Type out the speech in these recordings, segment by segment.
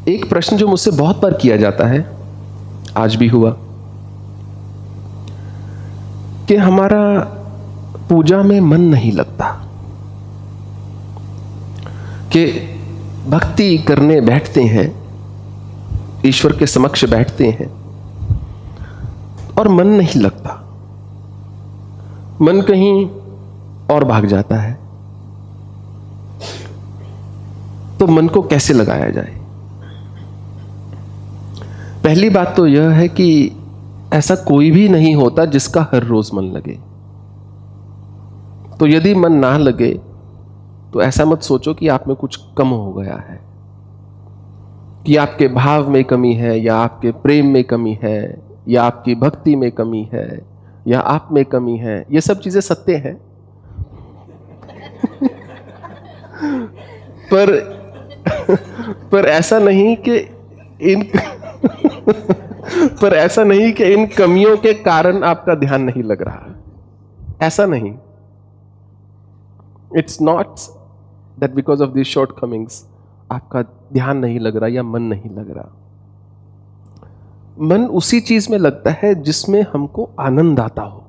एक प्रश्न जो मुझसे बहुत बार किया जाता है, आज भी हुआ, कि हमारा पूजा में मन नहीं लगता, कि भक्ति करने बैठते हैं, ईश्वर के समक्ष बैठते हैं और मन नहीं लगता, मन कहीं और भाग जाता है। तो मन को कैसे लगाया जाए? पहली बात तो यह है कि ऐसा कोई भी नहीं होता जिसका हर रोज मन लगे। तो यदि मन ना लगे तो ऐसा मत सोचो कि आप में कुछ कम हो गया है, कि आपके भाव में कमी है, या आपके प्रेम में कमी है, या आपकी भक्ति में कमी है, या आप में कमी है। ये सब चीजें सत्य हैं। पर ऐसा नहीं कि इन कमियों के कारण आपका ध्यान नहीं लग रहा। ऐसा नहीं। It's not that because of this shortcomings आपका ध्यान नहीं लग रहा या मन नहीं लग रहा। मन उसी चीज में लगता है जिसमें हमको आनंद आता हो।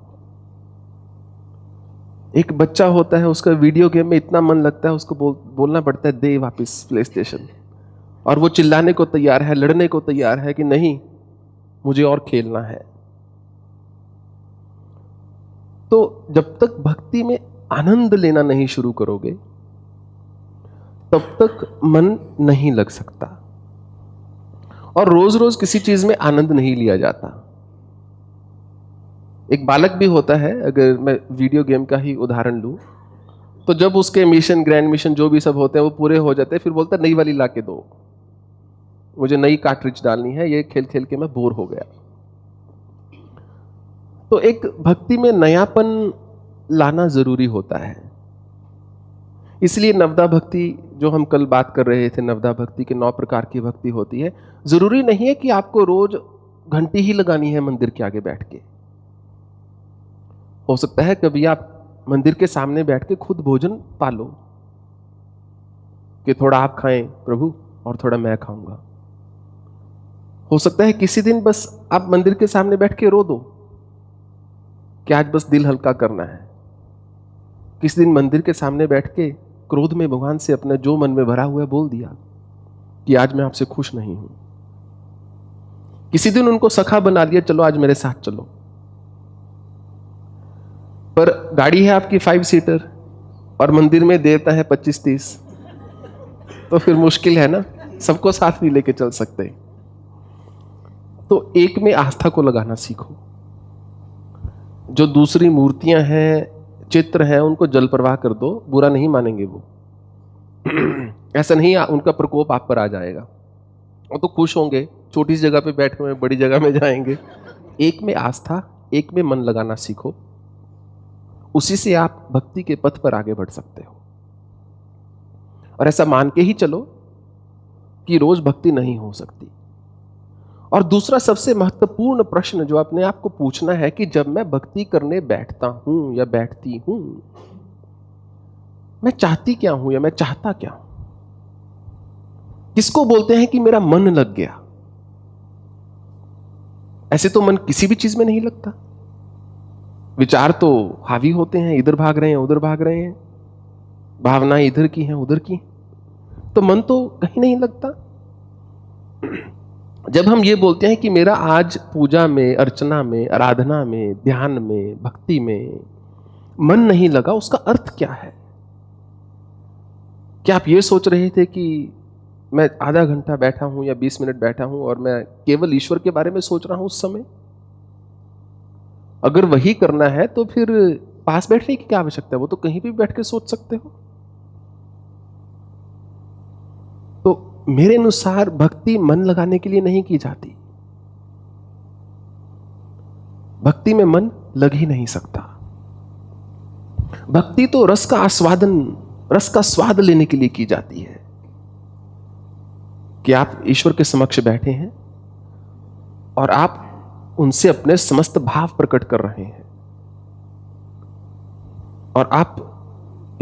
एक बच्चा होता है, उसका वीडियो गेम में इतना मन लगता है, उसको बोलना पड़ता है दे वापस प्ले स्टेशन, और वो चिल्लाने को तैयार है, लड़ने को तैयार है कि नहीं, मुझे और खेलना है। तो जब तक भक्ति में आनंद लेना नहीं शुरू करोगे तब तक मन नहीं लग सकता। और रोज रोज किसी चीज में आनंद नहीं लिया जाता। एक बालक भी होता है, अगर मैं वीडियो गेम का ही उदाहरण लूं, तो जब उसके मिशन, ग्रैंड मिशन जो भी सब होते हैं वो पूरे हो जाते हैं, फिर बोलता है नई वाली ला के दो, मुझे नई कार्ट्रिज डालनी है, ये खेल खेल के मैं बोर हो गया। तो एक भक्ति में नयापन लाना जरूरी होता है। इसलिए नवदा भक्ति जो हम कल बात कर रहे थे, नवदा भक्ति के 9 प्रकार की भक्ति होती है। जरूरी नहीं है कि आपको रोज घंटी ही लगानी है मंदिर के आगे बैठ के। हो सकता है कभी आप मंदिर के सामने बैठ के खुद भोजन पालो, कि थोड़ा आप खाएं प्रभु और थोड़ा मैं खाऊंगा। हो सकता है किसी दिन बस आप मंदिर के सामने बैठ के रो दो कि आज बस दिल हल्का करना है। किसी दिन मंदिर के सामने बैठ के क्रोध में भगवान से अपने जो मन में भरा हुआ है बोल दिया कि आज मैं आपसे खुश नहीं हूं। किसी दिन उनको सखा बना लिया, चलो आज मेरे साथ चलो। पर गाड़ी है आपकी 5 सीटर और मंदिर में देता है 25-30, तो फिर मुश्किल है ना, सबको साथ नहीं लेके चल सकते। तो एक में आस्था को लगाना सीखो। जो दूसरी मूर्तियां हैं, चित्र हैं, उनको जल प्रवाह कर दो, बुरा नहीं मानेंगे वो। ऐसा नहीं उनका प्रकोप आप पर आ जाएगा, वो तो खुश होंगे, छोटी सी जगह पे बैठे हुए बड़ी जगह में जाएंगे। एक में आस्था, एक में मन लगाना सीखो, उसी से आप भक्ति के पथ पर आगे बढ़ सकते हो। और ऐसा मान के ही चलो कि रोज भक्ति नहीं हो सकती। और दूसरा सबसे महत्वपूर्ण प्रश्न जो अपने आप को पूछना है कि जब मैं भक्ति करने बैठता हूं या बैठती हूं, मैं चाहती क्या हूं या मैं चाहता क्या हूं? किसको बोलते हैं कि मेरा मन लग गया? ऐसे तो मन किसी भी चीज में नहीं लगता। विचार तो हावी होते हैं, इधर भाग रहे हैं, उधर भाग रहे हैं, भावनाएं इधर की हैं, उधर की, तो मन तो कहीं नहीं लगता। जब हम ये बोलते हैं कि मेरा आज पूजा में, अर्चना में, आराधना में, ध्यान में, भक्ति में मन नहीं लगा, उसका अर्थ क्या है? क्या आप ये सोच रहे थे कि मैं आधा घंटा बैठा हूं या 20 मिनट बैठा हूं और मैं केवल ईश्वर के बारे में सोच रहा हूं उस समय? अगर वही करना है तो फिर पास बैठने की क्या आवश्यकता है? वो तो कहीं भी बैठ के सोच सकते हो। तो मेरे अनुसार भक्ति मन लगाने के लिए नहीं की जाती। भक्ति में मन लग ही नहीं सकता। भक्ति तो रस का आस्वादन, रस का स्वाद लेने के लिए की जाती है, कि आप ईश्वर के समक्ष बैठे हैं और आप उनसे अपने समस्त भाव प्रकट कर रहे हैं और आप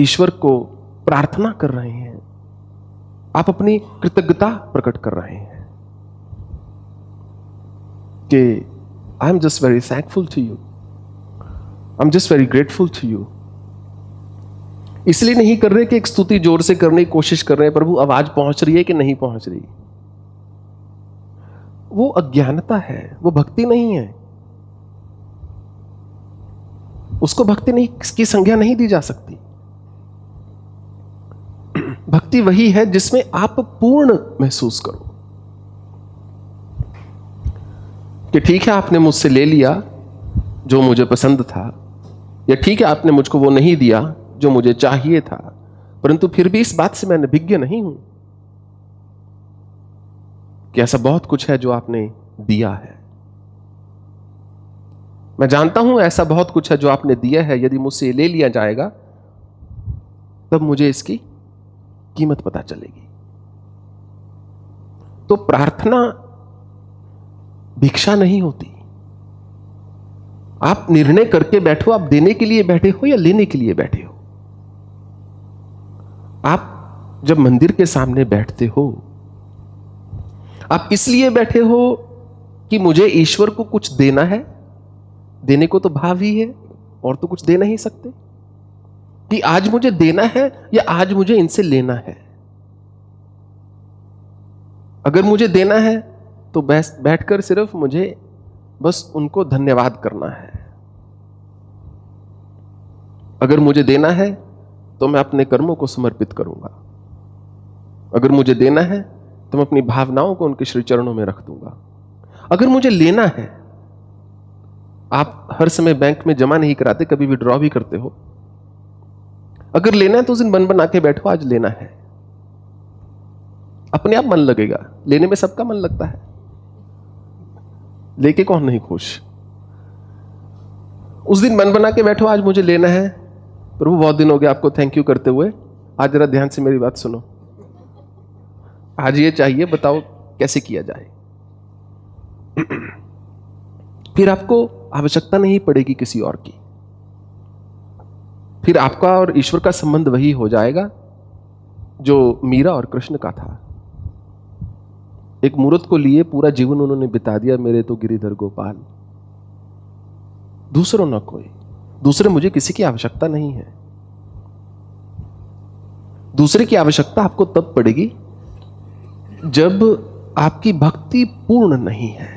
ईश्वर को प्रार्थना कर रहे हैं, आप अपनी कृतज्ञता प्रकट कर रहे हैं कि I am just very thankful to you, I am just very grateful to you. इसलिए नहीं कर रहे कि एक स्तुति जोर से करने की कोशिश कर रहे हैं, प्रभु आवाज पहुंच रही है कि नहीं पहुंच रही। वो अज्ञानता है, वो भक्ति नहीं है। उसको भक्ति नहीं की संज्ञा नहीं दी जा सकती। भक्ति वही है जिसमें आप पूर्ण महसूस करो कि ठीक है आपने मुझसे ले लिया जो मुझे पसंद था, या ठीक है आपने मुझको वो नहीं दिया जो मुझे चाहिए था, परंतु फिर भी इस बात से मैं अभिज्ञ नहीं हूं कि ऐसा बहुत कुछ है जो आपने दिया है। मैं जानता हूं ऐसा बहुत कुछ है जो आपने दिया है, यदि मुझसे ले लिया जाएगा तब मुझे इसकी कीमत पता चलेगी। तो प्रार्थना भिक्षा नहीं होती। आप निर्णय करके बैठो, आप देने के लिए बैठे हो या लेने के लिए बैठे हो। आप जब मंदिर के सामने बैठते हो, आप इसलिए बैठे हो कि मुझे ईश्वर को कुछ देना है। देने को तो भाव ही है, और तो कुछ दे नहीं सकते। कि आज मुझे देना है या आज मुझे इनसे लेना है। अगर मुझे देना है तो बैठकर सिर्फ मुझे बस उनको धन्यवाद करना है। अगर मुझे देना है तो मैं अपने कर्मों को समर्पित करूंगा। अगर मुझे देना है तो मैं अपनी भावनाओं को उनके श्री चरणों में रख दूंगा। अगर मुझे लेना है, आप हर समय बैंक में जमा नहीं कराते, कभी विड्रॉ भी करते हो। अगर लेना है तो उस दिन मन बना के बैठो, आज लेना है। अपने आप मन लगेगा। लेने में सबका मन लगता है, लेके कौन नहीं खुश। उस दिन मन बना के बैठो, आज मुझे लेना है। प्रभु बहुत दिन हो गया आपको थैंक यू करते हुए, आज जरा ध्यान से मेरी बात सुनो। आज ये चाहिए, बताओ कैसे किया जाए। फिर आपको आवश्यकता नहीं पड़ेगी किसी और की। फिर आपका और ईश्वर का संबंध वही हो जाएगा जो मीरा और कृष्ण का था। एक मूर्त को लिए पूरा जीवन उन्होंने बिता दिया, मेरे तो गिरिधर गोपाल, दूसरों न कोई। दूसरे मुझे किसी की आवश्यकता नहीं है। दूसरे की आवश्यकता आपको तब पड़ेगी जब आपकी भक्ति पूर्ण नहीं है,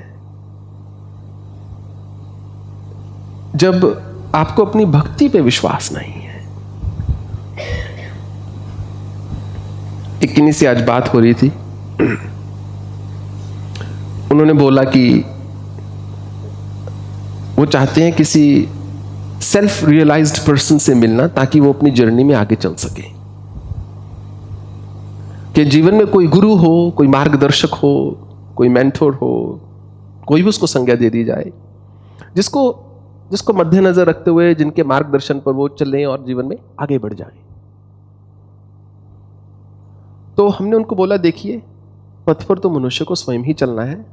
जब आपको अपनी भक्ति पे विश्वास नहीं है। एक किन्हीं से आज बात हो रही थी, उन्होंने बोला कि वो चाहते हैं किसी सेल्फ रियलाइज्ड पर्सन से मिलना ताकि वो अपनी जर्नी में आगे चल सके। कि जीवन में कोई गुरु हो, कोई मार्गदर्शक हो, कोई मेंटोर हो, कोई भी उसको संज्ञा दे दी जाए, जिसको मद्देनजर रखते हुए जिनके मार्गदर्शन पर वो चलें और जीवन में आगे बढ़ जाएं। तो हमने उनको बोला, देखिए पथ पर तो मनुष्य को स्वयं ही चलना है।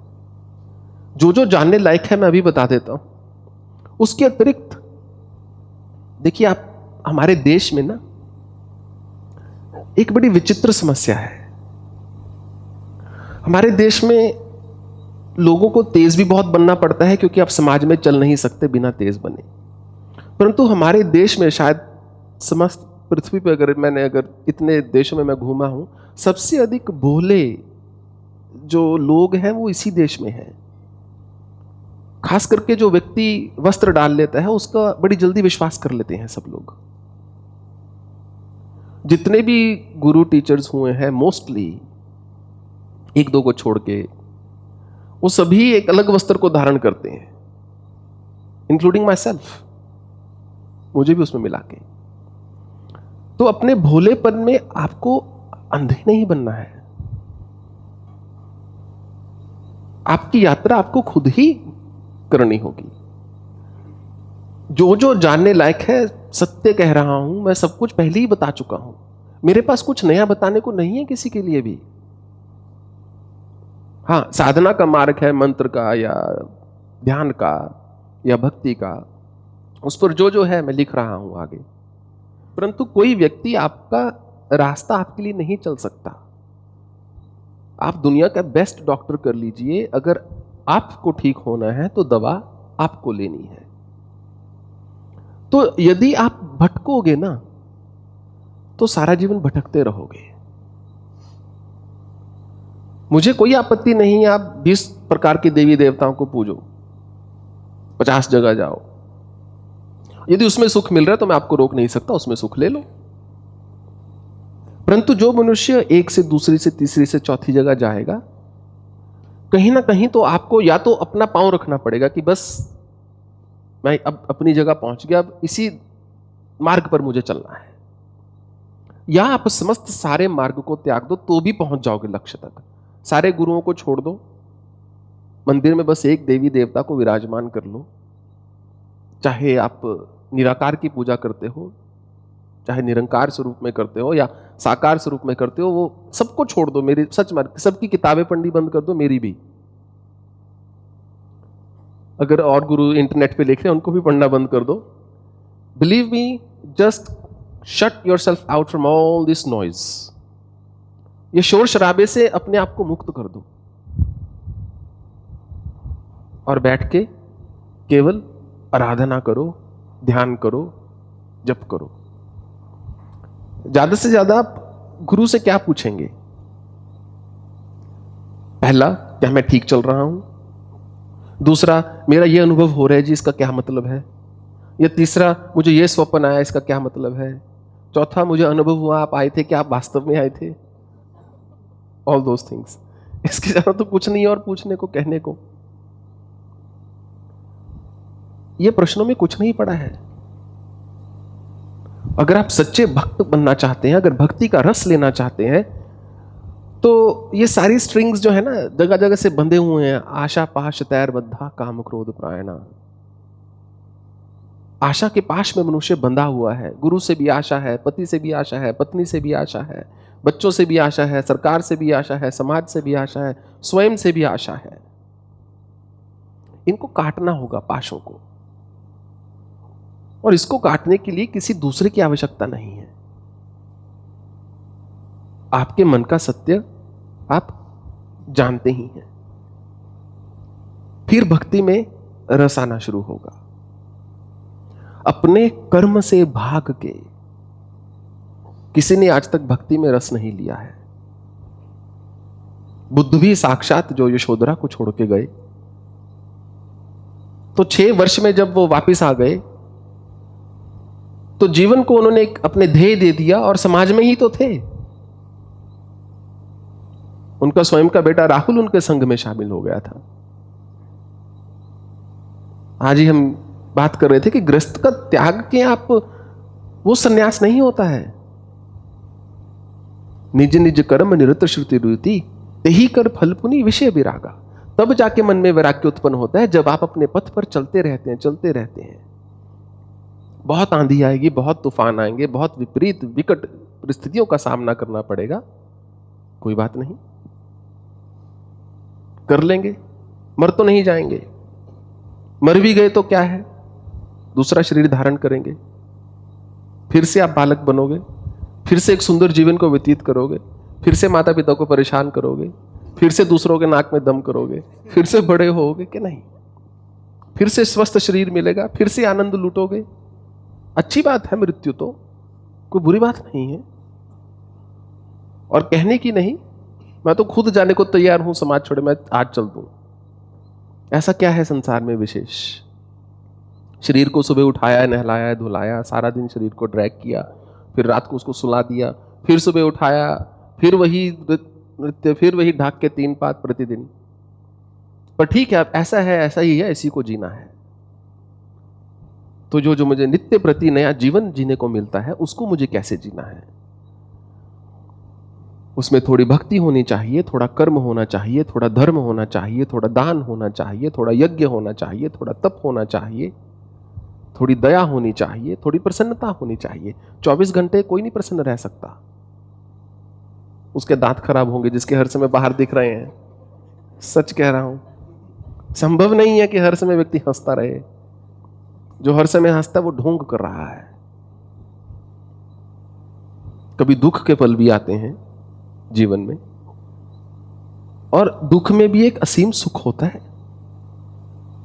जो जो जानने लायक है मैं अभी बता देता हूं। उसके अतिरिक्त देखिए, आप हमारे देश में ना एक बड़ी विचित्र समस्या है। हमारे देश में लोगों को तेज भी बहुत बनना पड़ता है, क्योंकि आप समाज में चल नहीं सकते बिना तेज बने। परंतु हमारे देश में, शायद समस्त पृथ्वी पर अगर इतने देशों में मैं घूमा हूं, सबसे अधिक भोले जो लोग हैं वो इसी देश में हैं। खास करके जो व्यक्ति वस्त्र डाल लेता है उसका बड़ी जल्दी विश्वास कर लेते हैं सब लोग। जितने भी गुरु टीचर्स हुए हैं, मोस्टली एक दो को छोड़ के, वो सभी एक अलग वस्त्र को धारण करते हैं, इंक्लूडिंग माई सेल्फ, मुझे भी उसमें मिला के। तो अपने भोलेपन में आपको अंधे नहीं बनना है। आपकी यात्रा आपको खुद ही करनी होगी। जो जो जानने लायक है, सत्य कह रहा हूं, मैं सब कुछ पहले ही बता चुका हूं। मेरे पास कुछ नया बताने को नहीं है किसी के लिए भी। हाँ, साधना का मार्ग है, मंत्र का या ध्यान का या भक्ति का, उस पर जो जो है मैं लिख रहा हूं आगे। परंतु कोई व्यक्ति आपका रास्ता आपके लिए नहीं चल सकता। आप दुनिया का बेस्ट डॉक्टर कर लीजिए, अगर आपको ठीक होना है तो दवा आपको लेनी है। तो यदि आप भटकोगे ना तो सारा जीवन भटकते रहोगे। मुझे कोई आपत्ति नहीं है आप 20 प्रकार के देवी देवताओं को पूजो, 50 जगह जाओ, यदि उसमें सुख मिल रहा है तो मैं आपको रोक नहीं सकता, उसमें सुख ले लो। परंतु जो मनुष्य एक से दूसरी से तीसरी से चौथी जगह जाएगा, कहीं ना कहीं तो आपको या तो अपना पांव रखना पड़ेगा कि बस मैं अब अपनी जगह पहुंच गया, अब इसी मार्ग पर मुझे चलना है, या आप समस्त सारे मार्ग को त्याग दो तो भी पहुंच जाओगे लक्ष्य तक। सारे गुरुओं को छोड़ दो, मंदिर में बस एक देवी देवता को विराजमान कर लो, चाहे आप निराकार की पूजा करते हो, चाहे निरंकार स्वरूप में करते हो या साकार स्वरूप में करते हो, वो सबको छोड़ दो। मेरी सच मार, सबकी किताबें पढ़नी बंद कर दो, मेरी भी। अगर और गुरु इंटरनेट पे लिख रहे हैं उनको भी पढ़ना बंद कर दो। Believe me, just shut your self out from all this noise. ये शोर शराबे से अपने आप को मुक्त कर दो और बैठ के केवल आराधना करो, ध्यान करो, जप करो। ज्यादा से ज्यादा आप गुरु से क्या पूछेंगे? पहला, क्या मैं ठीक चल रहा हूं? दूसरा, मेरा यह अनुभव हो रहा है जी, इसका क्या मतलब है? या तीसरा, मुझे यह स्वप्न आया, इसका क्या मतलब है? चौथा, मुझे अनुभव हुआ आप आए थे, क्या आप वास्तव में आए थे? All those things. इसके ज्यादा तो कुछ नहीं है और पूछने को, कहने को। ये प्रश्नों में कुछ नहीं पड़ा है। अगर आप सच्चे भक्त बनना चाहते हैं, अगर भक्ति का रस लेना चाहते हैं, तो ये सारी स्ट्रिंग्स जो है ना, जगह जगह से बंधे हुए हैं। आशा पाश तैर बद्धा काम क्रोध प्रायणा। आशा के पाश में मनुष्य बंधा हुआ है। गुरु से भी आशा है, पति से भी आशा है, पत्नी से भी आशा है, बच्चों से भी आशा है, सरकार से भी आशा है, समाज से भी आशा है, स्वयं से भी आशा है। इनको काटना होगा, पाशों को। और इसको काटने के लिए किसी दूसरे की आवश्यकता नहीं है। आपके मन का सत्य आप जानते ही हैं। फिर भक्ति में रस आना शुरू होगा। अपने कर्म से भाग के किसी ने आज तक भक्ति में रस नहीं लिया है। बुद्ध भी साक्षात जो यशोधरा को छोड़ के गए, तो 6 वर्ष में जब वो वापस आ गए तो जीवन को उन्होंने एक अपने ध्येय दे दिया और समाज में ही तो थे। उनका स्वयं का बेटा राहुल उनके संघ में शामिल हो गया था। आज ही हम बात कर रहे थे कि गृहस्थ का त्याग के आप वो सन्यास नहीं होता है। निज निज कर्म निरत श्रुति रुति तेहि कर फल पुनि विषय विरागा। तब जाके मन में वैराग्य उत्पन्न होता है जब आप अपने पथ पर चलते रहते हैं, चलते रहते हैं। बहुत आंधी आएगी, बहुत तूफान आएंगे, बहुत विपरीत विकट परिस्थितियों का सामना करना पड़ेगा, कोई बात नहीं, कर लेंगे, मर तो नहीं जाएंगे। मर भी गए तो क्या है, दूसरा शरीर धारण करेंगे, फिर से आप बालक बनोगे, फिर से एक सुंदर जीवन को व्यतीत करोगे, फिर से माता पिता को परेशान करोगे, फिर से दूसरों के नाक में दम करोगे, फिर से बड़े होगे कि नहीं, फिर से स्वस्थ शरीर मिलेगा, फिर से आनंद लूटोगे। अच्छी बात है मृत्यु, तो कोई बुरी बात नहीं है। और कहने की नहीं, मैं तो खुद जाने को तैयार हूं समाज छोड़े, मैं आज चल दूं। ऐसा क्या है संसार में विशेष? शरीर को सुबह उठाया, नहलाया, धुलाया, सारा दिन शरीर को ड्रैग किया, फिर रात को उसको सुला दिया, फिर सुबह उठाया, फिर वही नृत्य, फिर वही ढाक के 3 पात प्रतिदिन। पर ठीक है, अब ऐसा है, ऐसा ही है, इसी को जीना है। तो जो मुझे नित्य प्रति नया जीवन जीने को मिलता है, उसको मुझे कैसे जीना है? उसमें थोड़ी भक्ति होनी चाहिए, थोड़ा कर्म होना चाहिए, थोड़ा धर्म होना चाहिए, थोड़ा दान होना चाहिए, थोड़ा यज्ञ होना चाहिए, थोड़ा तप होना चाहिए, थोड़ी दया होनी चाहिए, थोड़ी प्रसन्नता होनी चाहिए। 24 घंटे कोई नहीं प्रसन्न रह सकता। उसके दांत खराब होंगे जिसके हर समय बाहर दिख रहे हैं। सच कह रहा हूं, संभव नहीं है कि हर समय व्यक्ति हंसता रहे। जो हर समय हंसता है वो ढोंग कर रहा है। कभी दुख के पल भी आते हैं जीवन में, और दुख में भी एक असीम सुख होता है।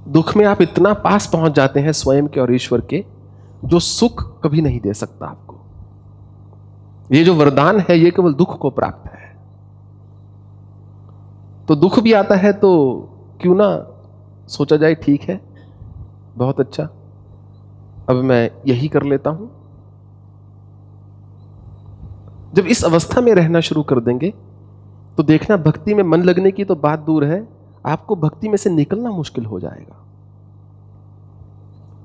दुख में आप इतना पास पहुंच जाते हैं स्वयं के और ईश्वर के, जो सुख कभी नहीं दे सकता आपको। ये जो वरदान है ये केवल दुख को प्राप्त है। तो दुख भी आता है तो क्यों ना सोचा जाए, ठीक है, बहुत अच्छा, अब मैं यही कर लेता हूं। जब इस अवस्था में रहना शुरू कर देंगे तो देखना, भक्ति में मन लगने की तो बात दूर है, आपको भक्ति में से निकलना मुश्किल हो जाएगा।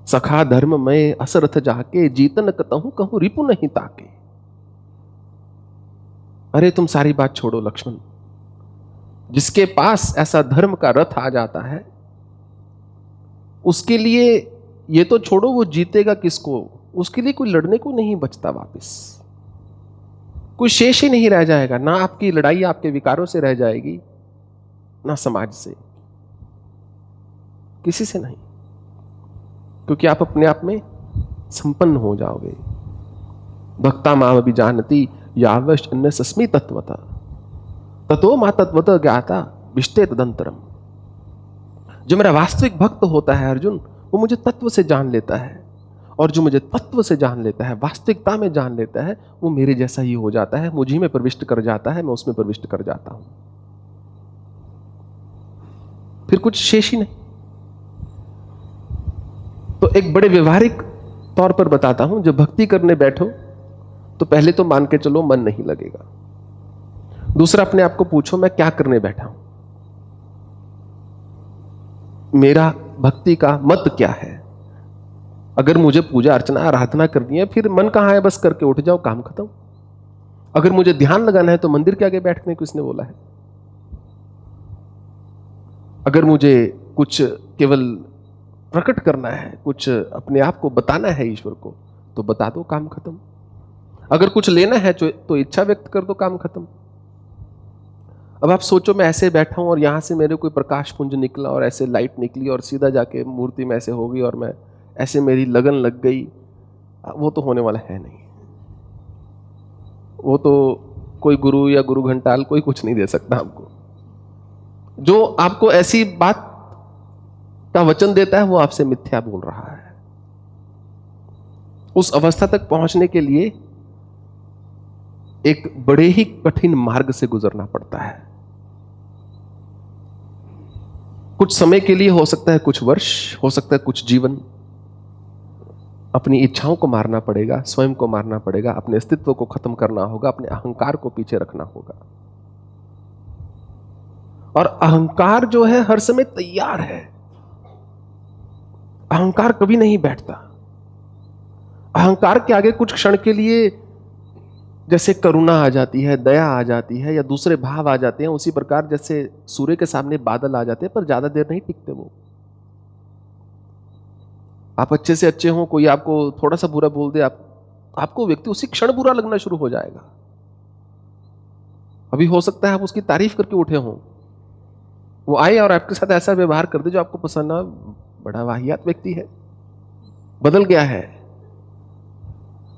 सखा धर्म में असरथ जाके, जीतन कतहूं कहूं रिपु नहीं ताके। अरे तुम सारी बात छोड़ो लक्ष्मण, जिसके पास ऐसा धर्म का रथ आ जाता है उसके लिए ये तो छोड़ो वो जीतेगा किसको, उसके लिए कोई लड़ने को नहीं बचता वापस, कोई शेष ही नहीं रह जाएगा। ना आपकी लड़ाई आपके विकारों से रह जाएगी, ना समाज से, किसी से नहीं, क्योंकि आप अपने आप में संपन्न हो जाओगे। भक्ता माम भी जानती यावश अन्य सस्मी तत्वता ततो मा तत्वत ज्ञाता विष्टे तदंतरम। जो मेरा वास्तविक भक्त होता है अर्जुन, वो मुझे तत्व से जान लेता है, और जो मुझे तत्व से जान लेता है, वास्तविकता में जान लेता है, वो मेरे जैसा ही हो जाता है, मुझी में प्रविष्ट कर जाता है, मैं उसमें प्रविष्ट कर जाता हूं, फिर कुछ शेष ही नहीं। तो एक बड़े व्यवहारिक तौर पर बताता हूं, जब भक्ति करने बैठो तो पहले तो मान के चलो मन नहीं लगेगा। दूसरा, अपने आप को पूछो मैं क्या करने बैठा हूं, मेरा भक्ति का मत क्या है। अगर मुझे पूजा अर्चना आराधना करनी है, फिर मन कहां है, बस करके उठ जाओ, काम खत्म। अगर मुझे ध्यान लगाना है तो मंदिर के आगे बैठने को किसने बोला है। अगर मुझे कुछ केवल प्रकट करना है, कुछ अपने आप को बताना है ईश्वर को, तो बता दो, काम खत्म। अगर कुछ लेना है तो इच्छा व्यक्त कर दो, काम खत्म। अब आप सोचो, मैं ऐसे बैठा हूं और यहां से मेरे कोई प्रकाश पुंज निकला और ऐसे लाइट निकली और सीधा जाके मूर्ति में ऐसे हो गई और मैं ऐसे, मेरी लगन लग गई, वो तो होने वाला है नहीं। वो तो कोई गुरु या गुरु घंटाल कोई कुछ नहीं दे सकता आपको। जो आपको ऐसी बात का वचन देता है वो आपसे मिथ्या बोल रहा है। उस अवस्था तक पहुंचने के लिए एक बड़े ही कठिन मार्ग से गुजरना पड़ता है। कुछ समय के लिए हो सकता है, कुछ वर्ष, हो सकता है कुछ जीवन। अपनी इच्छाओं को मारना पड़ेगा, स्वयं को मारना पड़ेगा, अपने अस्तित्व को खत्म करना होगा, अपने अहंकार को पीछे रखना होगा। और अहंकार जो है हर समय तैयार है, अहंकार कभी नहीं बैठता। अहंकार के आगे कुछ क्षण के लिए जैसे करुणा आ जाती है, दया आ जाती है, या दूसरे भाव आ जाते हैं, उसी प्रकार जैसे सूर्य के सामने बादल आ जाते हैं, पर ज्यादा देर नहीं टिकते वो। आप अच्छे से अच्छे हो, कोई आपको थोड़ा सा बुरा बोल दे, आपको व्यक्ति उसी क्षण बुरा लगना शुरू हो जाएगा। अभी हो सकता है आप उसकी तारीफ करके उठे हों, वो आए और आपके साथ ऐसा व्यवहार कर दे जो आपको पसंद ना, बड़ा वाहियात व्यक्ति है, बदल गया है,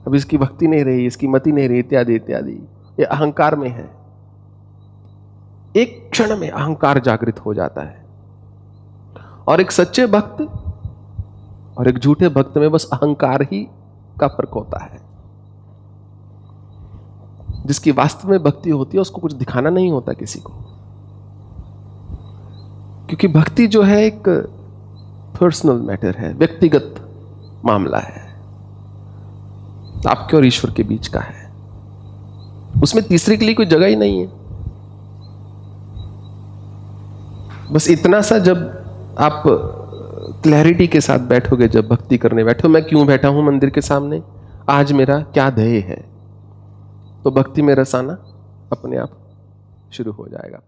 अब इसकी भक्ति नहीं रही, इसकी मति नहीं रही, इत्यादि इत्यादि। ये अहंकार में है। एक क्षण में अहंकार जागृत हो जाता है। और एक सच्चे भक्त और एक झूठे भक्त में बस अहंकार ही का फर्क होता है। जिसकी वास्तव में भक्ति होती है उसको कुछ दिखाना नहीं होता किसी को, क्योंकि भक्ति जो है एक पर्सनल मैटर है, व्यक्तिगत मामला है, आपके और ईश्वर के बीच का है। उसमें तीसरे के लिए कोई जगह ही नहीं है। बस इतना सा, जब आप क्लैरिटी के साथ बैठोगे, जब भक्ति करने बैठो, मैं क्यों बैठा हूं मंदिर के सामने, आज मेरा क्या ध्येय है, तो भक्ति में रस आना अपने आप शुरू हो जाएगा।